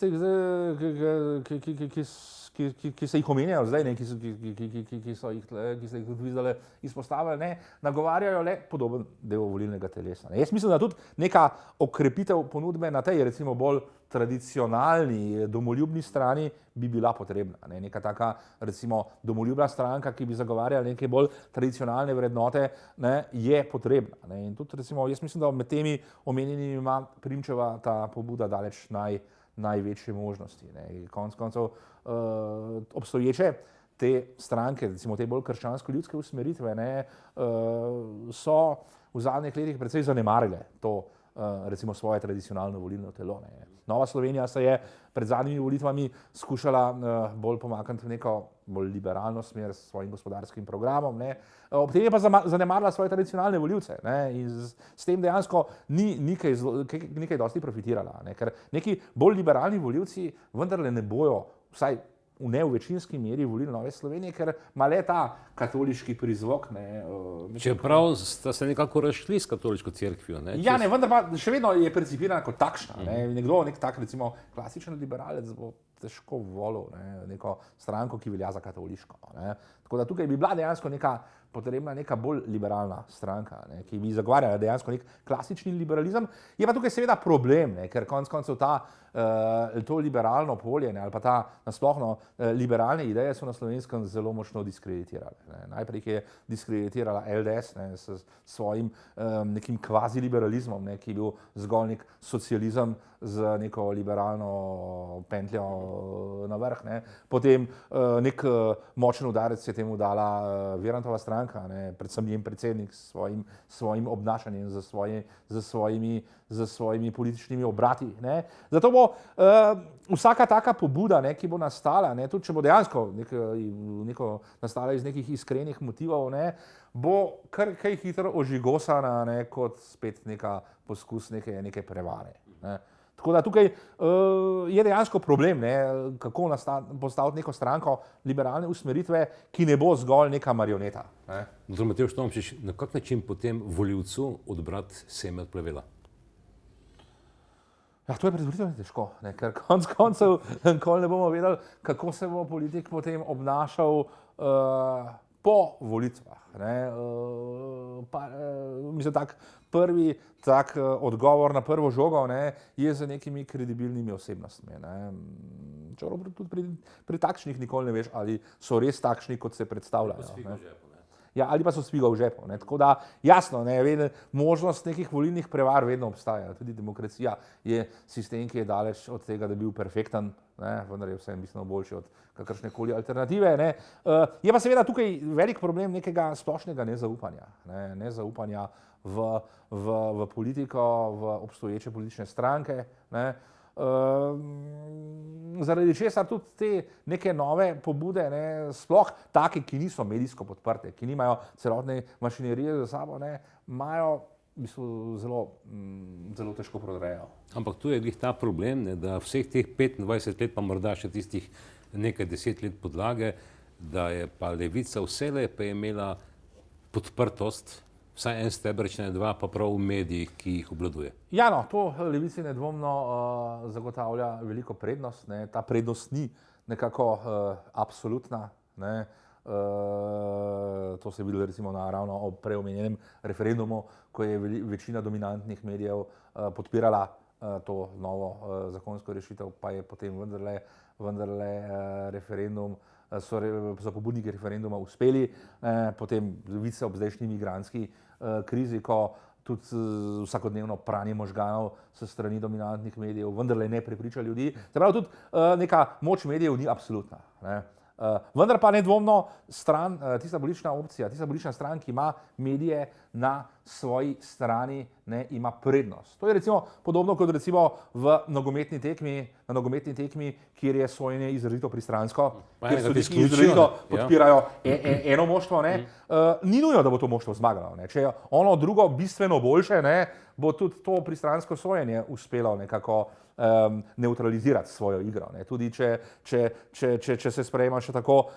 se jih omenjajo zdaj, ki so jih tudi zdaj izpostavili, nagovarjajo le podoben del volilnega telesa. Jaz mislim, da tudi neka okrepitev ponudbe na tej, recimo bolj tradicionalni, domoljubni strani bi bila potrebna. Neka taka, recimo, domoljubna stranka, ki bi zagovarjala neke bolj tradicionalne vrednote, je potrebna. In tudi, recimo, jaz mislim, da med temi omenjenimi ima Primčeva ta pobuda daleč največje možnosti. Konec koncev obstoječe te stranke, recimo te bolj krščansko-ljudske usmeritve, so v zadnjih letih precej zanemarile to, recimo, svoje tradicionalno volilno telo. Nova Slovenija se je pred zadnjimi volitvami skušala bolj pomakniti v neko bolj liberalno smer s svojim gospodarskim programom. Ob tem je pa zanemarila svoje tradicionalne volivce in s tem dejansko ni nekaj dosti profitirala. Ker neki bolj liberalni volivci vendarle ne bojo, vsaj ne v večinski meri volili Nove Slovenije, ker ima le ta katoliški prizvok. Čeprav sta se nekako razšli s katoliško cerkvijo. Ja, ne, vendar pa še vedno je percipirana kot takšna. Nekdo, nek tak recimo klasičen liberalec bo težko volil neko stranko, ki velja za katoliško. Tako da tukaj bi bila dejansko potrebna neka bolj liberalna stranka, ki bi zagovarjala dejansko nek klasični liberalizem. Je pa tukaj seveda problem, ker konec koncev to liberalno polje ali pa ta nasplošno liberalne ideje so na Slovenskem zelo močno diskreditirale. Najprej je diskreditirala LDS s svojim nekim kvaziliberalizmom, ki je bil zgolj nek socializem z neko liberalno pentljo na vrh. Potem nek močen udarec je temu dala Virantova stranka, predvsem njen predsednik s svojim obnašanjem, z svojimi političnimi obrati. Zato bo vsaka taka pobuda, ki bo nastala, tudi če bo dejansko nastala iz nekih iskrenih motivov, bo kar kaj hitro ožigosana kot spet neka poskus neke prevare. Tako da tukaj je dejansko problem, kako postaviti neko stranko liberalne usmeritve, ki ne bo zgolj neka marioneta. Dr. Matevž Tomšič, na kak način potem volivcu odbrati seme od plevela? Ja, to je predvsem težko, ker konec koncev nikoli ne bomo vedeli, kako se bo politik potem obnašal po volitvah. Mislim, prvi tak odgovor na prvo žogo je z nekimi kredibilnimi osebnostmi. Čeprav tudi pri takšnih nikoli ne veš, ali so res takšni, kot se predstavljajo. Ja, ali pa so sviga v žepu. Tako da, jasno, možnost nekih volilnih prevar vedno obstaja. Tudi demokracija je sistem, ki je daleč od tega, da bi bil perfekten, vendar je vsem bistveno boljši od kakršnekoli alternative. Je pa seveda tukaj velik problem nekega splošnega nezaupanja. Nezaupanja v politiko, v obstoječe politične stranke. Zaradi česar tudi te neke nove pobude, sploh take, ki niso medijsko podprte, ki nimajo celotne mašinerije za sabo, imajo v bistvu zelo težko prodrejo. Ampak tu je glih ta problem, da vseh teh 25 let, pa morda še tistih nekaj 10 let podlage, da je pa levica vselej pa imela podprtost, vsaj en stebrč, ne dva, pa prav v medijih, ki jih obvladuje. Ja, no, to levici nedvomno zagotavlja veliko prednost. Ta prednost ni nekako absolutna. To se je videlo recimo ravno ob preomenjenem referendumu, ko je večina dominantnih medijev podpirala to novo zakonsko rešitev, pa je potem vendarle referendum so pobudniki referenduma uspeli, potem vice ob zdajšnji migrantski krizi, ko tudi vsakodnevno pranje možganov s strani dominantnih medijev vendarle ne prepriča ljudi. Se pravi, tudi neka moč medijev ni absolutna. Vendar pa nedvomno tista politična opcija, tista politična stran, ki ima medije na svoji strani, ima prednost. To je recimo podobno kot recimo na nogometni tekmi, kjer je sojenje izrazito pristransko, kjer sodniki izrazito podpirajo eno moštvo. Ni nujno, da bo to moštvo zmagalo. Če je ono drugo bistveno boljše, bo tudi to pristransko sojenje uspelo nekako neutralizirati svojo igro. Tudi če se sprejema še tako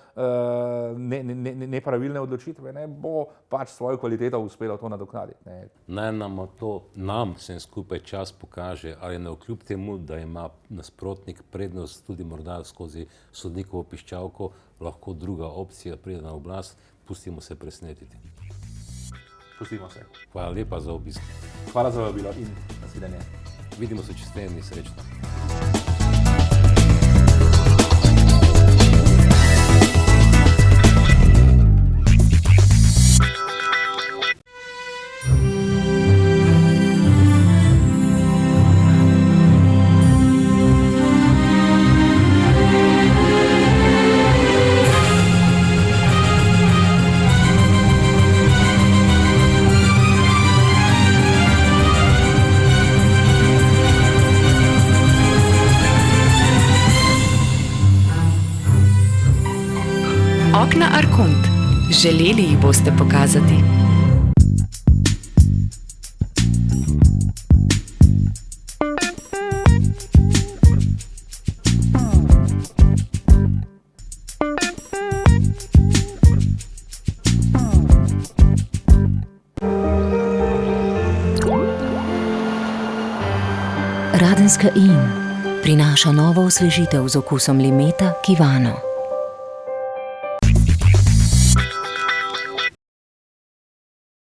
nepravilne odločitve, bo pač svojo kvaliteto uspelo to nadoknaditi. Naj nam vsem skupaj čas pokaže, ali navkljub temu, da ima nasprotnik prednost tudi morda skozi sodnikovo piščalko, lahko druga opcija pride na oblast. Pustimo se presenetiti. Pustimo se. Hvala lepa za obisk. Hvala za vabilo in nasvidenje. Vidimo se čez teden, srečno. Okna Arkont. Želeli jih boste pokazati. Radenska in prinaša novo osvežitev z okusom limeta Kivano.